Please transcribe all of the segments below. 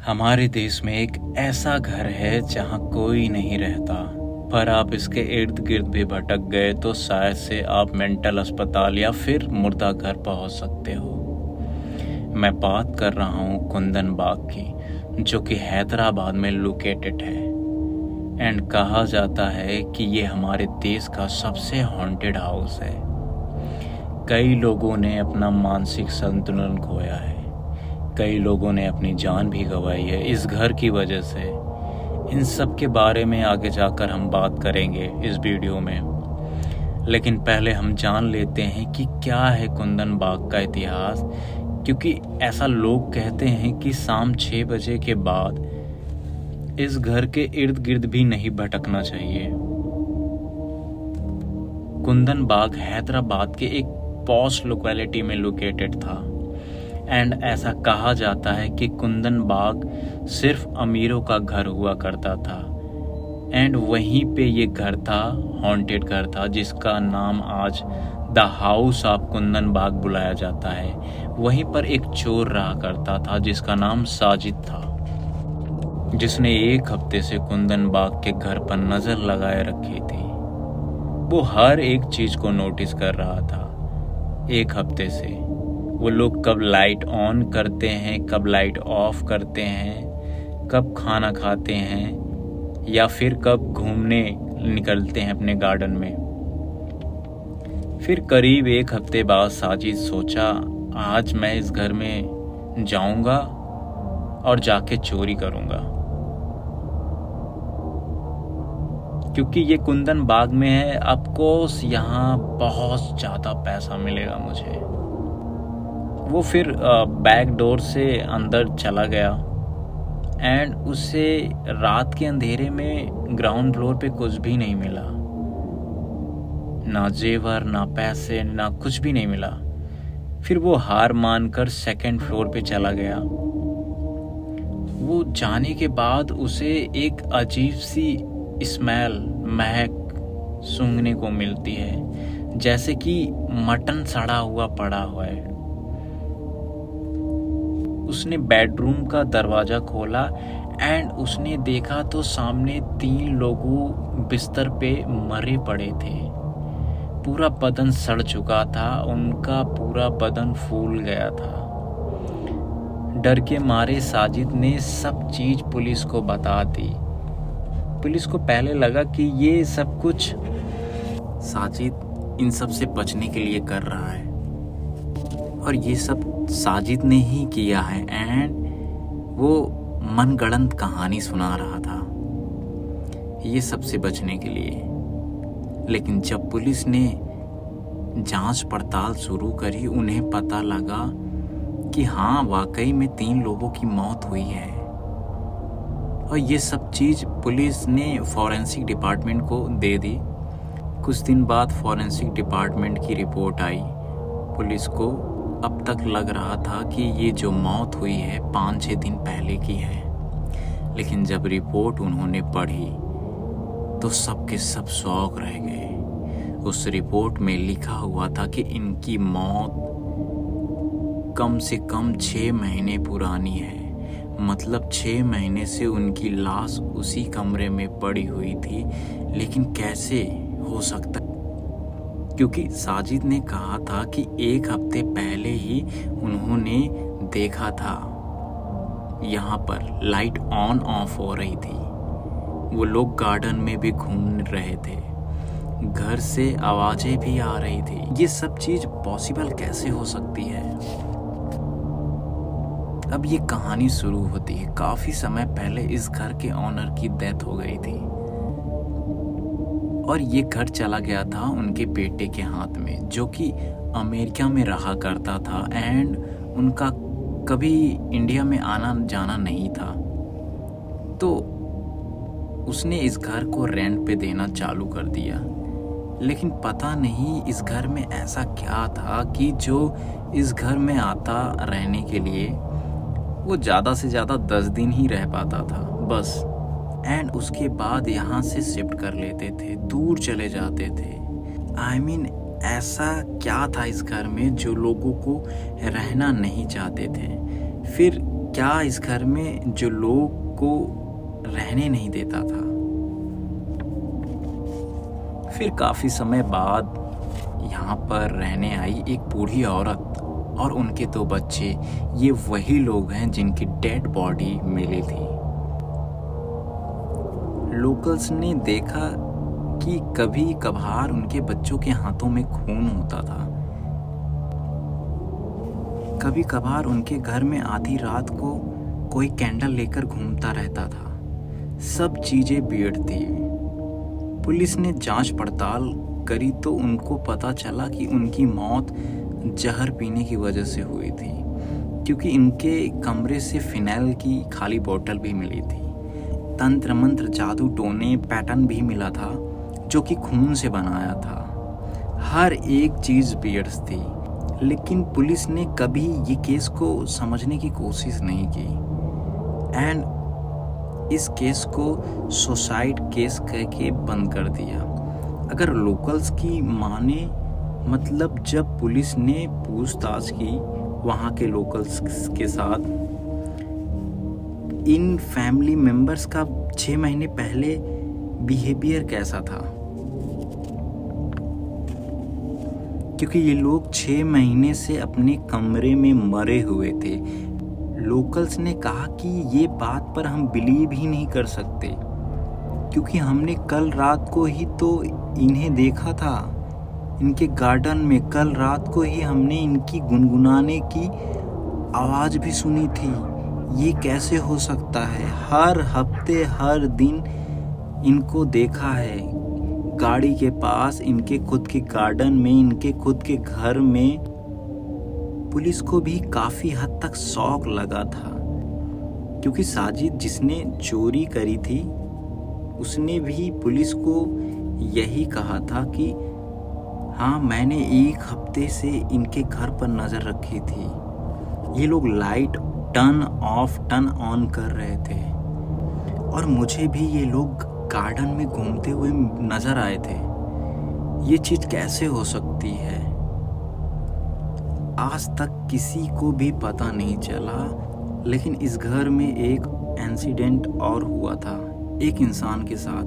हमारे देश में एक ऐसा घर है जहाँ कोई नहीं रहता, पर आप इसके इर्द गिर्द भी भटक गए तो शायद से आप मेंटल अस्पताल या फिर मुर्दा घर पहुँच सकते हो। मैं बात कर रहा हूँ कुंदन बाग की, जो कि हैदराबाद में लोकेटेड है। एंड कहा जाता है कि ये हमारे देश का सबसे हॉन्टेड हाउस है। कई लोगों ने अपना मानसिक संतुलन खोया है, कई लोगों ने अपनी जान भी गंवाई है इस घर की वजह से। इन सब के बारे में आगे जाकर हम बात करेंगे इस वीडियो में, लेकिन पहले हम जान लेते हैं कि क्या है कुंदन बाग का इतिहास। क्योंकि ऐसा लोग कहते हैं कि शाम 6 बजे के बाद इस घर के इर्द गिर्द भी नहीं भटकना चाहिए। कुंदन बाग हैदराबाद के एक पॉश लोकेलिटी में लोकेटेड था। एंड ऐसा कहा जाता है कि कुंदन बाग सिर्फ अमीरों का घर हुआ करता था। एंड वहीं पे ये घर था, हॉन्टेड घर था, जिसका नाम आज द हाउस ऑफ कुंदन बाग बुलाया जाता है। वहीं पर एक चोर रहा करता था जिसका नाम साजिद था, जिसने एक हफ्ते से कुंदन बाग के घर पर नजर लगाए रखी थी। वो हर एक चीज को नोटिस कर रहा था एक हफ्ते से। वो लोग कब लाइट ऑन करते हैं, कब लाइट ऑफ करते हैं, कब खाना खाते हैं या फिर कब घूमने निकलते हैं अपने गार्डन में। फिर करीब एक हफ्ते बाद साजिद सोचा, आज मैं इस घर में जाऊंगा और जाके चोरी करूंगा। क्योंकि ये कुंदन बाग में है, ऑफकोर्स यहाँ बहुत ज़्यादा पैसा मिलेगा मुझे। वो फिर बैक डोर से अंदर चला गया। एंड उसे रात के अंधेरे में ग्राउंड फ्लोर पे कुछ भी नहीं मिला, ना जेवर, ना पैसे, ना कुछ भी नहीं मिला। फिर वो हार मानकर सेकंड फ्लोर पे चला गया। वो जाने के बाद उसे एक अजीब सी स्मेल, महक सूंघने को मिलती है, जैसे कि मटन सड़ा हुआ पड़ा हुआ है। उसने बेडरूम का दरवाजा खोला एंड उसने देखा तो सामने 3 लोग बिस्तर पे मरे पड़े थे। पूरा बदन सड़ चुका था, उनका पूरा बदन फूल गया था। डर के मारे साजिद ने सब चीज पुलिस को बता दी। पुलिस को पहले लगा कि ये सब कुछ साजिद इन सब से बचने के लिए कर रहा है और ये सब साजिद ने ही किया है। एंड वो मनगढ़ंत कहानी सुना रहा था ये सबसे बचने के लिए। लेकिन जब पुलिस ने जांच पड़ताल शुरू करी, उन्हें पता लगा कि हाँ, वाकई में 3 लोगों की मौत हुई है। और ये सब चीज़ पुलिस ने फॉरेंसिक डिपार्टमेंट को दे दी। कुछ दिन बाद फॉरेंसिक डिपार्टमेंट की रिपोर्ट आई। पुलिस को अब तक लग रहा था कि ये जो मौत हुई है 5-6 दिन पहले की है। लेकिन जब रिपोर्ट उन्होंने पढ़ी तो सब के सब शॉक रह गए। उस रिपोर्ट में लिखा हुआ था कि इनकी मौत कम से कम 6 महीने पुरानी है। मतलब 6 महीने से उनकी लाश उसी कमरे में पड़ी हुई थी। लेकिन कैसे हो सकता? क्योंकि साजिद ने कहा था कि एक हफ्ते पहले ही उन्होंने देखा था यहाँ पर लाइट ऑन ऑफ हो रही थी। वो लोग गार्डन में भी घूम रहे थे, घर से आवाजें भी आ रही थी। ये सब चीज पॉसिबल कैसे हो सकती है? अब ये कहानी शुरू होती है। काफी समय पहले इस घर के ओनर की डेथ हो गई थी और ये घर चला गया था उनके बेटे के हाथ में, जो कि अमेरिका में रहा करता था। एंड उनका कभी इंडिया में आना जाना नहीं था। तो उसने इस घर को रेंट पे देना चालू कर दिया। लेकिन पता नहीं इस घर में ऐसा क्या था कि जो इस घर में आता रहने के लिए वो ज़्यादा से ज़्यादा 10 दिन ही रह पाता था बस। एंड उसके बाद यहाँ से शिफ्ट कर लेते थे, दूर चले जाते थे। आई मीन ऐसा क्या था इस घर में जो लोगों को रहना नहीं चाहते थे। फिर क्या इस घर में जो लोग को रहने नहीं देता था। फिर काफ़ी समय बाद यहाँ पर रहने आई एक बूढ़ी औरत और उनके 2 बच्चे। ये वही लोग हैं जिनकी डेड बॉडी मिली थी। लोकल्स ने देखा कि कभी कभार उनके बच्चों के हाथों में खून होता था। कभी कभार उनके घर में आधी रात को कोई कैंडल लेकर घूमता रहता था। सब चीजें वियर्ड थी। पुलिस ने जांच पड़ताल करी तो उनको पता चला कि उनकी मौत जहर पीने की वजह से हुई थी, क्योंकि इनके कमरे से फिनाइल की खाली बोतल भी मिली थी। तंत्र मंत्र जादू टोने पैटर्न भी मिला था जो कि खून से बनाया था। हर एक चीज वियर्ड थी, लेकिन पुलिस ने कभी ये केस को समझने की कोशिश नहीं की एंड इस केस को सुसाइड केस करके बंद कर दिया। अगर लोकल्स की माने, मतलब जब पुलिस ने पूछताछ की वहाँ के लोकल्स के साथ, इन फैमिली मेंबर्स का 6 महीने पहले बिहेवियर कैसा था, क्योंकि ये लोग 6 महीने से अपने कमरे में मरे हुए थे। लोकल्स ने कहा कि ये बात पर हम बिलीव ही नहीं कर सकते, क्योंकि हमने कल रात को ही तो इन्हें देखा था इनके गार्डन में। कल रात को ही हमने इनकी गुनगुनाने की आवाज़ भी सुनी थी। ये कैसे हो सकता है? हर हफ्ते हर दिन इनको देखा है गाड़ी के पास, इनके खुद के गार्डन में, इनके खुद के घर में। पुलिस को भी काफ़ी हद तक शौक लगा था, क्योंकि साजिद जिसने चोरी करी थी उसने भी पुलिस को यही कहा था कि हाँ, मैंने 1 हफ्ते से इनके घर पर नज़र रखी थी। ये लोग light turn off turn on कर रहे थे और मुझे भी ये लोग गार्डन में घूमते हुए नज़र आए थे। ये चीज़ कैसे हो सकती है? आज तक किसी को भी पता नहीं चला, लेकिन इस घर में एक इंसिडेंट और हुआ था एक इंसान के साथ,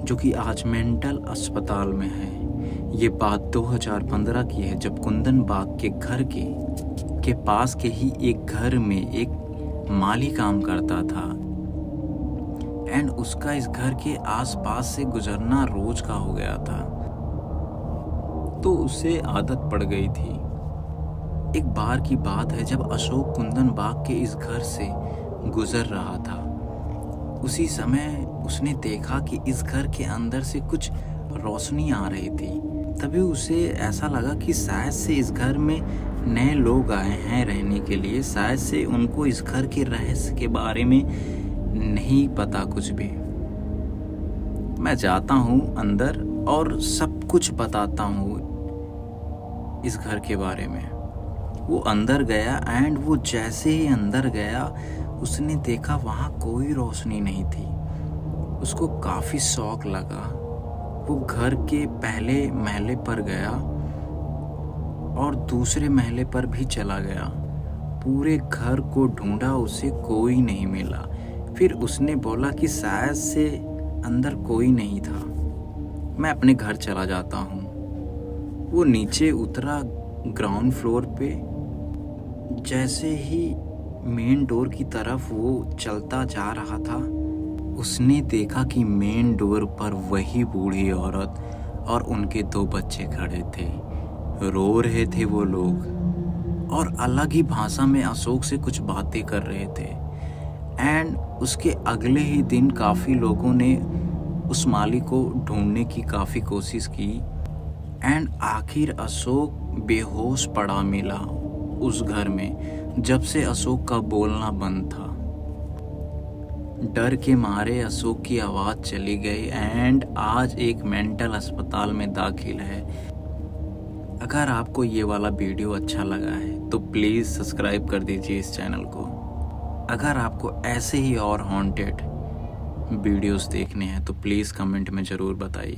जो कि आज मेंटल अस्पताल में है। ये बात 2015 की है, जब कुंदन बाग के घर के पास के ही एक घर में एक माली काम करता था एंड उसका इस घर के आसपास से गुजरना रोज का हो गया था, तो उसे आदत पड़ गई थी। एक बार की बात है जब अशोक कुंदन बाग के इस घर से गुजर रहा था। उसी समय उसने देखा कि इस घर के अंदर से कुछ रोशनी आ रही थी। तभी उसे ऐसा लगा कि शायद से इस घर में नए लोग आए हैं रहने के लिए, शायद से उनको इस घर के रहस्य के बारे में नहीं पता कुछ भी। मैं जाता हूँ अंदर और सब कुछ बताता हूँ इस घर के बारे में। वो अंदर गया एंड वो जैसे ही अंदर गया उसने देखा वहाँ कोई रोशनी नहीं थी। उसको काफ़ी शौक लगा। वो घर के पहले महले पर गया और दूसरे महले पर भी चला गया। पूरे घर को ढूंढा, उसे कोई नहीं मिला। फिर उसने बोला कि शायद से अंदर कोई नहीं था, मैं अपने घर चला जाता हूँ। वो नीचे उतरा ग्राउंड फ्लोर पे। जैसे ही मेन डोर की तरफ वो चलता जा रहा था, उसने देखा कि मेन डोर पर वही बूढ़ी औरत और उनके 2 बच्चे खड़े थे। रो रहे थे वो लोग और अलग ही भाषा में अशोक से कुछ बातें कर रहे थे। एंड उसके अगले ही दिन काफ़ी लोगों ने उस माली को ढूंढने की काफ़ी कोशिश की एंड आखिर अशोक बेहोश पड़ा मिला उस घर में, जब से अशोक का बोलना बंद था। डर के मारे अशोक की आवाज़ चली गई एंड आज एक मेंटल अस्पताल में दाखिल है। अगर आपको ये वाला वीडियो अच्छा लगा है तो प्लीज़ सब्सक्राइब कर दीजिए इस चैनल को। अगर आपको ऐसे ही और हॉन्टेड वीडियोस देखने हैं तो प्लीज़ कमेंट में ज़रूर बताइए।